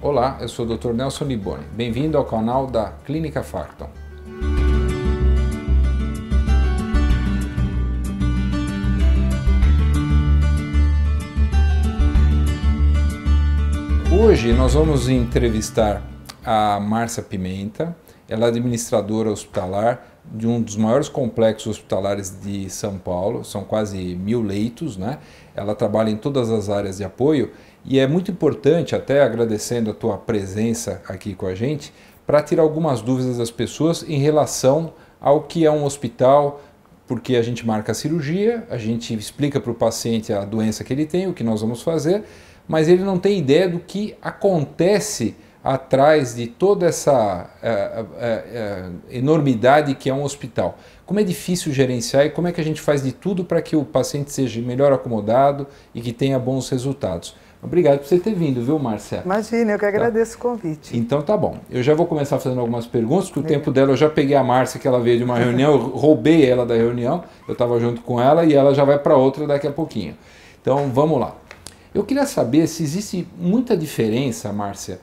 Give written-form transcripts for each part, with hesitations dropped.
Olá, eu sou o Dr. Nelson Liboni. Bem-vindo ao canal da Clínica Facton. Hoje nós vamos entrevistar a Márcia Pimenta. Ela é administradora hospitalar de um dos maiores complexos hospitalares de São Paulo, são quase 1000 leitos, né? Ela trabalha em todas as áreas de apoio e é muito importante, até agradecendo a tua presença aqui com a gente, para tirar algumas dúvidas das pessoas em relação ao que é um hospital, porque a gente marca a cirurgia, a gente explica para o paciente a doença que ele tem, o que nós vamos fazer, mas ele não tem ideia do que acontece atrás de toda essa enormidade que é um hospital. Como é difícil gerenciar e como é que a gente faz de tudo para que o paciente seja melhor acomodado e que tenha bons resultados. Obrigado por você ter vindo, viu, Márcia? Imagina, eu que agradeço o convite. Então tá bom. Eu já vou começar fazendo algumas perguntas, porque o tempo dela eu já peguei a Márcia, que ela veio de uma reunião, eu roubei ela da reunião, eu estava junto com ela e ela já vai para outra daqui a pouquinho. Então vamos lá. Eu queria saber se existe muita diferença, Márcia,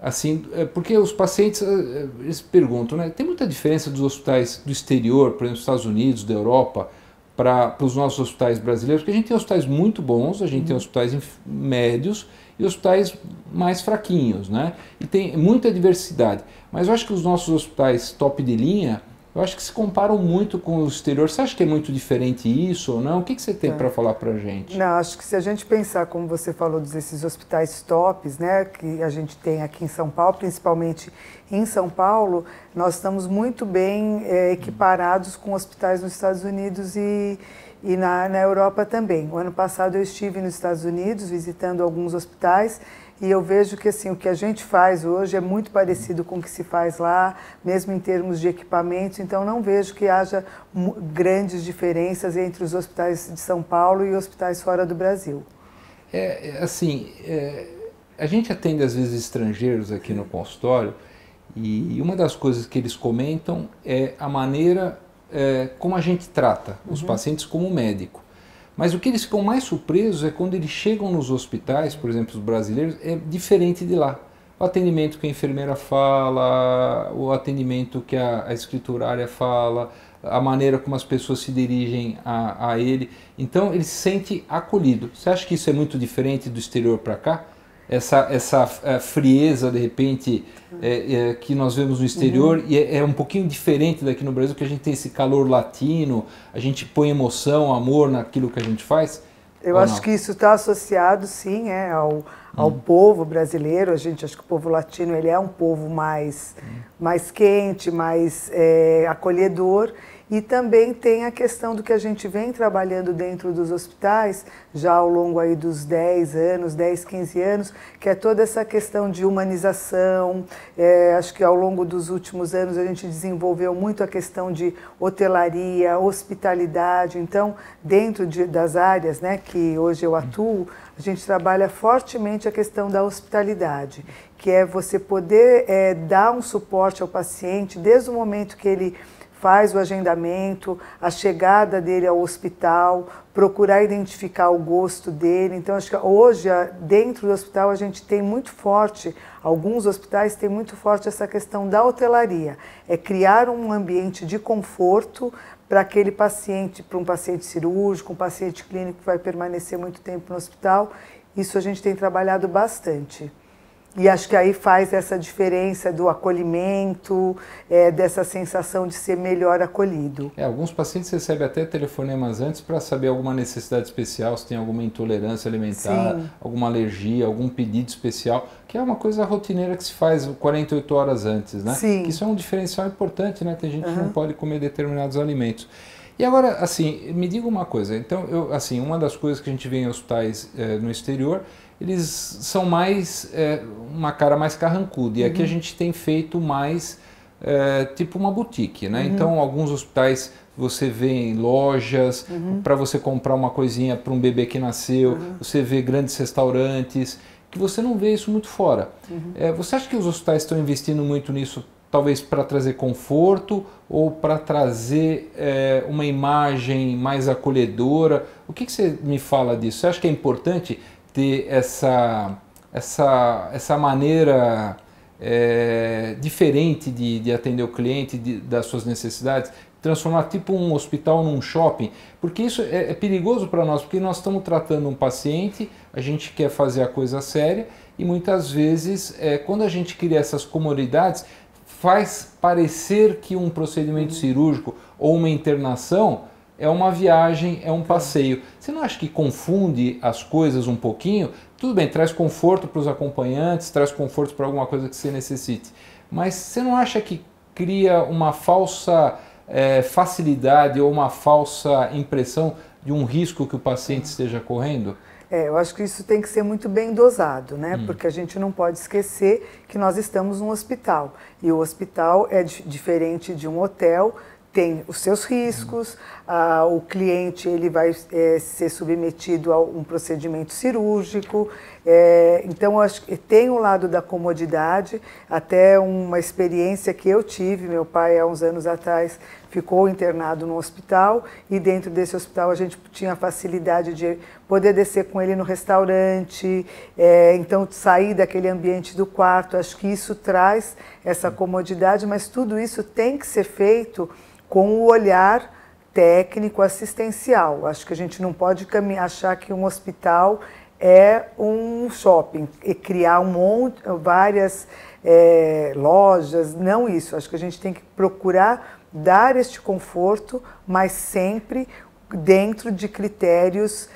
assim, porque os pacientes eles perguntam, né? Tem muita diferença dos hospitais do exterior, por exemplo, dos Estados Unidos, da Europa, para os nossos hospitais brasileiros, porque a gente tem hospitais muito bons, a gente tem hospitais médios e hospitais mais fraquinhos, né? E tem muita diversidade. Mas eu acho que os nossos hospitais top de linha, eu acho que se comparam muito com o exterior. Você acha que é muito diferente isso ou não? O que você tem para falar para a gente? Não, acho que se a gente pensar, como você falou, desses hospitais tops, né, que a gente tem aqui em São Paulo, principalmente em São Paulo, nós estamos muito bem equiparados com hospitais nos Estados Unidos e na Europa também. O ano passado eu estive nos Estados Unidos visitando alguns hospitais e eu vejo que assim, o que a gente faz hoje é muito parecido com o que se faz lá, mesmo em termos de equipamentos, então não vejo que haja grandes diferenças entre os hospitais de São Paulo e hospitais fora do Brasil. A gente atende às vezes estrangeiros aqui no consultório e uma das coisas que eles comentam é a maneira como a gente trata os pacientes como médico. Mas o que eles ficam mais surpresos é quando eles chegam nos hospitais, por exemplo, os brasileiros, é diferente de lá. O atendimento que a enfermeira fala, o atendimento que a escriturária fala, a maneira como as pessoas se dirigem a ele. Então, ele se sente acolhido. Você acha que isso é muito diferente do exterior para cá? Essa frieza, de repente, que nós vemos no exterior e é um pouquinho diferente daqui no Brasil, que a gente tem esse calor latino, a gente põe emoção, amor naquilo que a gente faz? Eu acho que isso está associado, sim, ao povo brasileiro. A gente acha que o povo latino ele é um povo mais quente, mais acolhedor. E também tem a questão do que a gente vem trabalhando dentro dos hospitais, já ao longo aí dos 10 anos, 10, 15 anos, que é toda essa questão de humanização. Acho que ao longo dos últimos anos a gente desenvolveu muito a questão de hotelaria, hospitalidade. Então, dentro das áreas, né, que hoje eu atuo, a gente trabalha fortemente a questão da hospitalidade, que é você poder dar um suporte ao paciente desde o momento que ele faz o agendamento, a chegada dele ao hospital, procurar identificar o gosto dele. Então, acho que hoje, dentro do hospital, a gente tem muito forte, alguns hospitais têm muito forte essa questão da hotelaria. É criar um ambiente de conforto para aquele paciente, para um paciente cirúrgico, um paciente clínico que vai permanecer muito tempo no hospital. Isso a gente tem trabalhado bastante. E acho que aí faz essa diferença do acolhimento, dessa sensação de ser melhor acolhido. Alguns pacientes recebem até telefonemas antes para saber alguma necessidade especial, se tem alguma intolerância alimentar, sim, alguma alergia, algum pedido especial, que é uma coisa rotineira que se faz 48 horas antes, né? Sim. Isso é um diferencial importante, né? Tem gente que não pode comer determinados alimentos. E agora, assim, me diga uma coisa. Então, uma das coisas que a gente vê em hospitais no exterior, eles são mais, uma cara mais carrancuda. E aqui a gente tem feito mais, tipo uma boutique, né? Então, alguns hospitais você vê em lojas, para você comprar uma coisinha para um bebê que nasceu, você vê grandes restaurantes, que você não vê isso muito fora. Você acha que os hospitais estão investindo muito nisso, talvez para trazer conforto ou para trazer uma imagem mais acolhedora? O que você me fala disso? Você acha que é importante ter essa essa maneira diferente de atender o cliente, das suas necessidades, transformar tipo um hospital num shopping, porque isso é perigoso para nós, porque nós estamos tratando um paciente, a gente quer fazer a coisa séria e muitas vezes quando a gente cria essas comodidades, faz parecer que um procedimento cirúrgico ou uma internação é uma viagem, é um passeio. Você não acha que confunde as coisas um pouquinho? Tudo bem, traz conforto para os acompanhantes, traz conforto para alguma coisa que você necessite, mas você não acha que cria uma falsa facilidade ou uma falsa impressão de um risco que o paciente esteja correndo? Eu acho que isso tem que ser muito bem dosado, né? Porque a gente não pode esquecer que nós estamos num hospital. E o hospital é diferente de um hotel, tem os seus riscos, o cliente ele vai ser submetido a um procedimento cirúrgico, então eu acho que tem o lado da comodidade, até uma experiência que eu tive, meu pai há uns anos atrás ficou internado no hospital e dentro desse hospital a gente tinha a facilidade de poder descer com ele no restaurante, então sair daquele ambiente do quarto, acho que isso traz essa comodidade, mas tudo isso tem que ser feito com o olhar técnico assistencial. Acho que a gente não pode achar que um hospital é um shopping e criar várias lojas, não isso. Acho que a gente tem que procurar dar este conforto, mas sempre dentro de critérios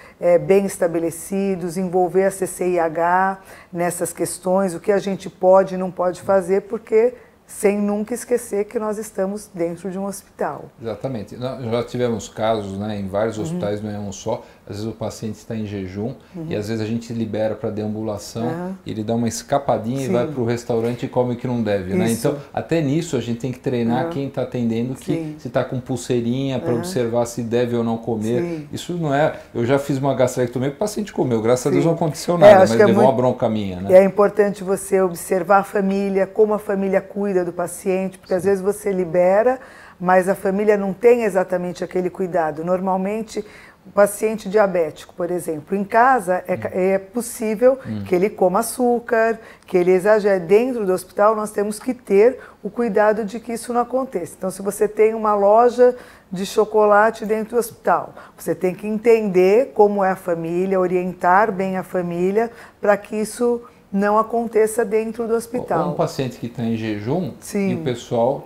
bem estabelecidos, envolver a CCIH nessas questões, o que a gente pode e não pode fazer, porque sem nunca esquecer que nós estamos dentro de um hospital. Exatamente. Nós já tivemos casos, né, em vários hospitais, não é um só, às vezes o paciente está em jejum e às vezes a gente libera para deambulação e ele dá uma escapadinha e vai para o restaurante e come o que não deve. Né? Então, até nisso a gente tem que treinar quem está atendendo, que se está com pulseirinha para observar se deve ou não comer. Isso não é... Eu já fiz uma gastrectomia que o paciente comeu, graças a Deus não aconteceu nada, mas levou uma bronca minha. Né? É importante você observar a família, como a família cuida do paciente, porque às vezes você libera, mas a família não tem exatamente aquele cuidado. Normalmente, o paciente diabético, por exemplo, em casa é possível que ele coma açúcar, que ele exagere. Dentro do hospital nós temos que ter o cuidado de que isso não aconteça. Então, se você tem uma loja de chocolate dentro do hospital, você tem que entender como é a família, orientar bem a família para que isso não aconteça dentro do hospital. Um paciente que está em jejum e o pessoal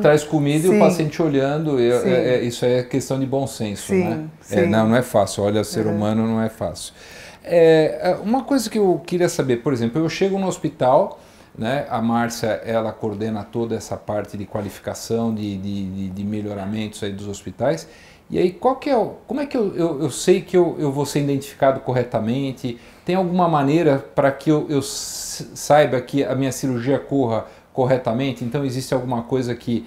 traz comida e o paciente olhando, isso é questão de bom senso, né? Não é fácil, olha, ser humano não é fácil. Uma coisa que eu queria saber, por exemplo, eu chego no hospital, né, a Márcia, ela coordena toda essa parte de qualificação, de melhoramentos aí dos hospitais. E aí, como é que eu sei que eu vou ser identificado corretamente? Tem alguma maneira para que eu saiba que a minha cirurgia corra corretamente? Então, existe alguma coisa que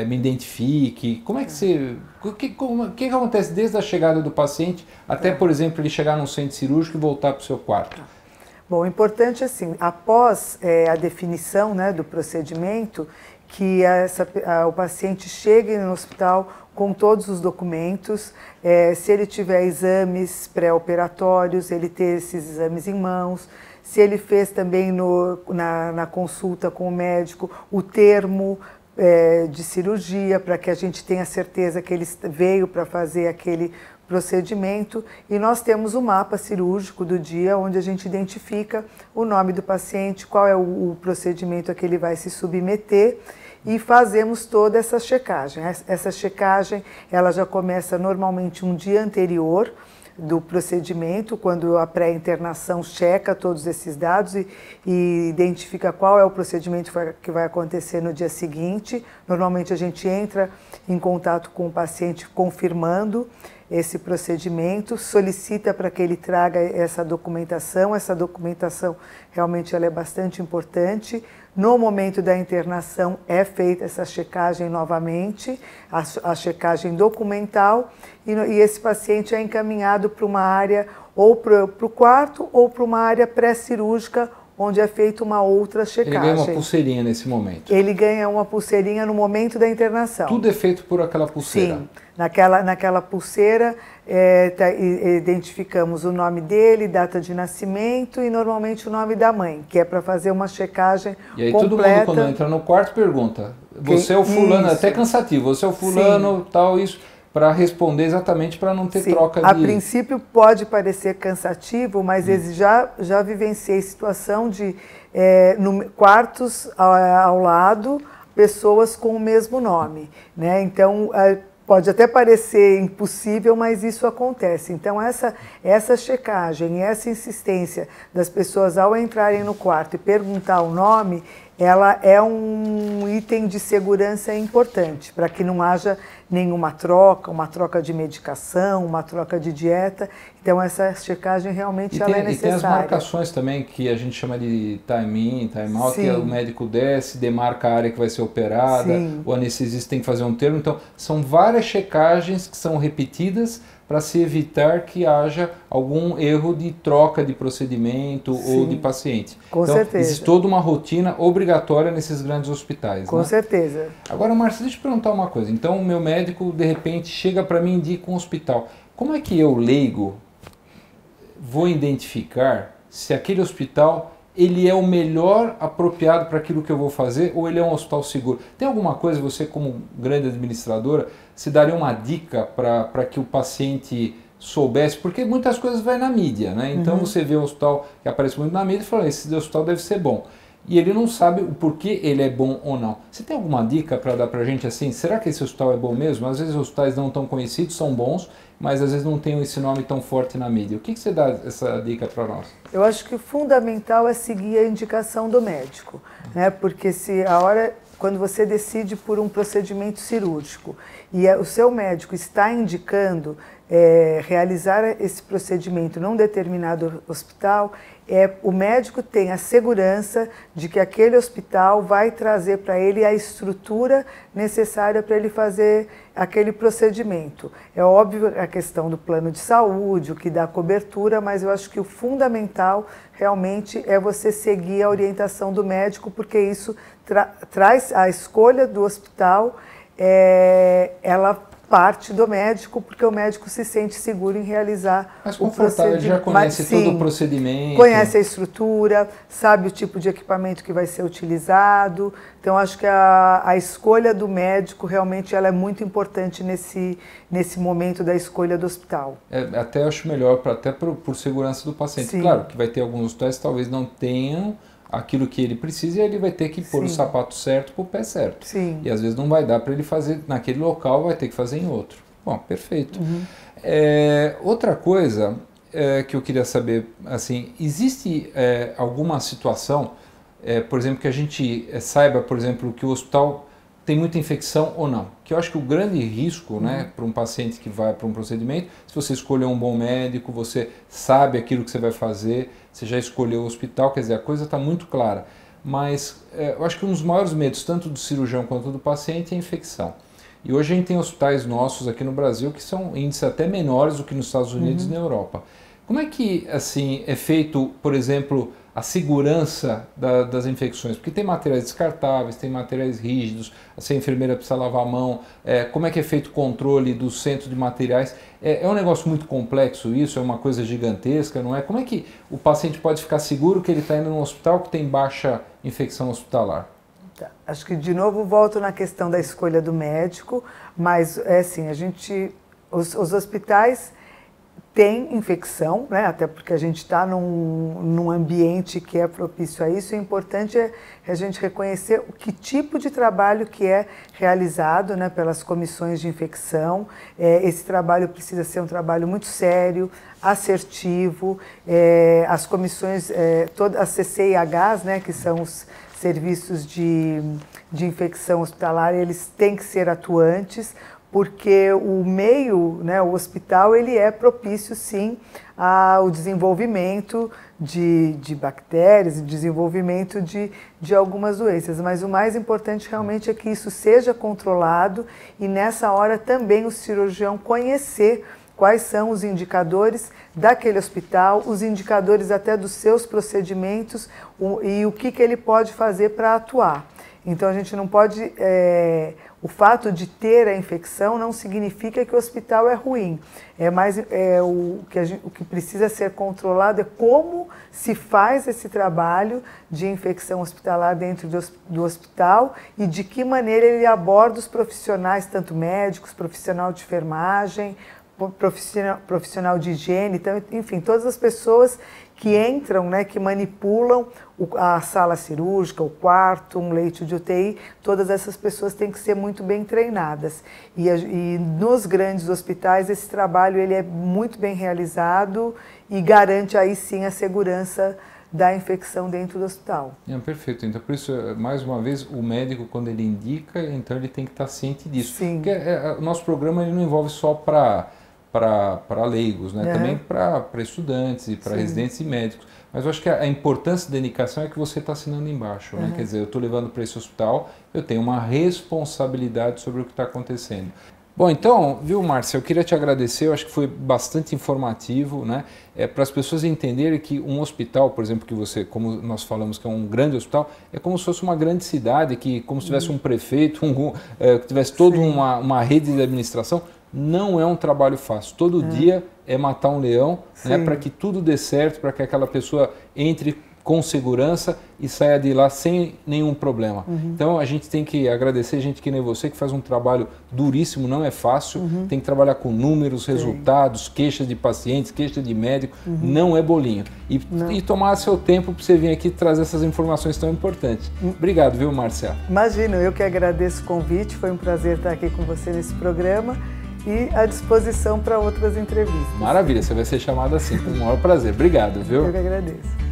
me identifique? Como é que você... O que acontece desde a chegada do paciente até, por exemplo, ele chegar num centro cirúrgico e voltar para o seu quarto? Bom, o importante é assim, após a definição, né, do procedimento, que o paciente chegue no hospital com todos os documentos, se ele tiver exames pré-operatórios, ele ter esses exames em mãos, se ele fez também na consulta com o médico o termo de cirurgia, para que a gente tenha certeza que ele veio para fazer aquele procedimento, e nós temos o mapa cirúrgico do dia, onde a gente identifica o nome do paciente, qual é o procedimento a que ele vai se submeter, e fazemos toda essa checagem. Essa checagem, ela já começa normalmente um dia anterior do procedimento, quando a pré-internação checa todos esses dados e identifica qual é o procedimento que vai acontecer no dia seguinte. Normalmente a gente entra em contato com o paciente confirmando esse procedimento, solicita para que ele traga essa documentação realmente ela é bastante importante. No momento da internação é feita essa checagem novamente, a checagem documental, e esse paciente é encaminhado para uma área, ou para o quarto, ou para uma área pré-cirúrgica, onde é feita uma outra checagem. Ele ganha uma pulseirinha nesse momento. Ele ganha uma pulseirinha no momento da internação. Tudo é feito por aquela pulseira? Sim, naquela pulseira identificamos o nome dele, data de nascimento e normalmente o nome da mãe, que é para fazer uma checagem completa. E aí todo mundo quando entra no quarto pergunta, você é o fulano, isso. até cansativo, você é o fulano, tal, isso, para responder exatamente para não ter troca de... A princípio pode parecer cansativo, mas já vivenciei situação de quartos ao lado, pessoas com o mesmo nome, né? Então, pode até parecer impossível, mas isso acontece. Então, essa checagem, essa insistência das pessoas ao entrarem no quarto e perguntar o nome, ela é um item de segurança importante, para que não haja nenhuma troca, uma troca de medicação, uma troca de dieta. Então, essa checagem realmente ela é necessária. E tem as marcações também, que a gente chama de time-in, time-out, que o médico desce, demarca a área que vai ser operada, o anestesista tem que fazer um termo. Então, são várias checagens que são repetidas para se evitar que haja algum erro de troca de procedimento ou de paciente. Com certeza. Existe toda uma rotina obrigatória nesses grandes hospitais. Com certeza. Agora, Márcia, deixa eu te perguntar uma coisa. Então, o meu médico, de repente, chega para mim e indica um hospital. Como é que eu, leigo, vou identificar se aquele hospital ele é o melhor apropriado para aquilo que eu vou fazer ou ele é um hospital seguro? Tem alguma coisa, você como grande administradora, se daria uma dica para que o paciente soubesse? Porque muitas coisas vai na mídia, né? Então você vê um hospital que aparece muito na mídia e fala, esse hospital deve ser bom. E ele não sabe o porquê ele é bom ou não. Você tem alguma dica para dar para a gente assim? Será que esse hospital é bom mesmo? Às vezes os hospitais não tão conhecidos são bons, mas às vezes não tem esse nome tão forte na mídia. O que você dá essa dica para nós? Eu acho que o fundamental é seguir a indicação do médico, né? Porque quando você decide por um procedimento cirúrgico e o seu médico está indicando realizar esse procedimento num determinado hospital, o médico tem a segurança de que aquele hospital vai trazer para ele a estrutura necessária para ele fazer aquele procedimento. É óbvio a questão do plano de saúde, o que dá cobertura, mas eu acho que o fundamental realmente é você seguir a orientação do médico, porque isso traz a escolha do hospital, ela parte do médico, porque o médico se sente seguro em realizar o procedimento. Ele já conhece todo o procedimento. Conhece a estrutura, sabe o tipo de equipamento que vai ser utilizado. Então, acho que a escolha do médico realmente ela é muito importante nesse momento da escolha do hospital. Até acho melhor, até por segurança do paciente. Sim. Claro que vai ter alguns hospitais que talvez não tenham aquilo que ele precisa e ele vai ter que pôr o sapato certo para o pé certo. Sim. E às vezes não vai dar para ele fazer naquele local, vai ter que fazer em outro. Bom, perfeito. Outra coisa que eu queria saber, assim, existe alguma situação, por exemplo, que a gente saiba, por exemplo, que o hospital tem muita infecção ou não? Que eu acho que o grande risco, né, para um paciente que vai para um procedimento, se você escolher um bom médico, você sabe aquilo que você vai fazer, você já escolheu o hospital, quer dizer, a coisa está muito clara. Mas eu acho que um dos maiores medos, tanto do cirurgião quanto do paciente, é a infecção. E hoje a gente tem hospitais nossos aqui no Brasil que são índices até menores do que nos Estados Unidos e na Europa. Como é que assim, é feito, por exemplo, a segurança das infecções? Porque tem materiais descartáveis, tem materiais rígidos, se a enfermeira precisa lavar a mão, como é que é feito o controle do centro de materiais? É um negócio muito complexo isso, é uma coisa gigantesca, não é? Como é que o paciente pode ficar seguro que ele está indo num hospital que tem baixa infecção hospitalar? Acho que de novo volto na questão da escolha do médico, mas assim, os hospitais têm infecção, né? Até porque a gente está num ambiente que é propício a isso. O importante é a gente reconhecer que tipo de trabalho que é realizado, né, pelas comissões de infecção. Esse trabalho precisa ser um trabalho muito sério, assertivo. As comissões, todas as CCIHs, né, que são os serviços de infecção hospitalar, eles têm que ser atuantes, porque o meio, né, o hospital, ele é propício, sim, ao desenvolvimento de bactérias, e desenvolvimento de algumas doenças. Mas o mais importante realmente é que isso seja controlado e nessa hora também o cirurgião conhecer quais são os indicadores daquele hospital, os indicadores até dos seus procedimentos e o que ele pode fazer para atuar. Então a gente não pode... o fato de ter a infecção não significa que o hospital é ruim. O que precisa ser controlado é como se faz esse trabalho de infecção hospitalar dentro do hospital e de que maneira ele aborda os profissionais, tanto médicos, profissional de enfermagem, profissional de higiene, então, enfim, todas as pessoas que entram, né, que manipulam a sala cirúrgica, o quarto, um leito de UTI, todas essas pessoas têm que ser muito bem treinadas. E nos grandes hospitais esse trabalho ele é muito bem realizado e garante aí sim a segurança da infecção dentro do hospital. Perfeito. Então, por isso, mais uma vez, o médico, quando ele indica, então ele tem que estar ciente disso. Sim. Porque o nosso programa ele não envolve só para leigos, né? Também para estudantes e para residentes e médicos. Mas eu acho que a importância da indicação é que você está assinando embaixo, né? Quer dizer, eu estou levando para esse hospital, eu tenho uma responsabilidade sobre o que está acontecendo. Bom, então, viu, Márcia, eu queria te agradecer, eu acho que foi bastante informativo, né? Para as pessoas entenderem que um hospital, por exemplo, que você, como nós falamos, que é um grande hospital, é como se fosse uma grande cidade, que como se tivesse um prefeito, que tivesse toda uma rede de administração. Não é um trabalho fácil. Todo dia é matar um leão, né, para que tudo dê certo, para que aquela pessoa entre com segurança e saia de lá sem nenhum problema. Então a gente tem que agradecer gente que nem você, que faz um trabalho duríssimo, não é fácil, tem que trabalhar com números, resultados, queixas de pacientes, queixas de médico, não é bolinho. E tomar seu tempo para você vir aqui trazer essas informações tão importantes. Obrigado, viu, Márcia? Imagina, eu que agradeço o convite, foi um prazer estar aqui com você nesse programa. E à disposição para outras entrevistas. Maravilha, você vai ser chamado assim, com o maior prazer. Obrigado, viu? Eu que agradeço.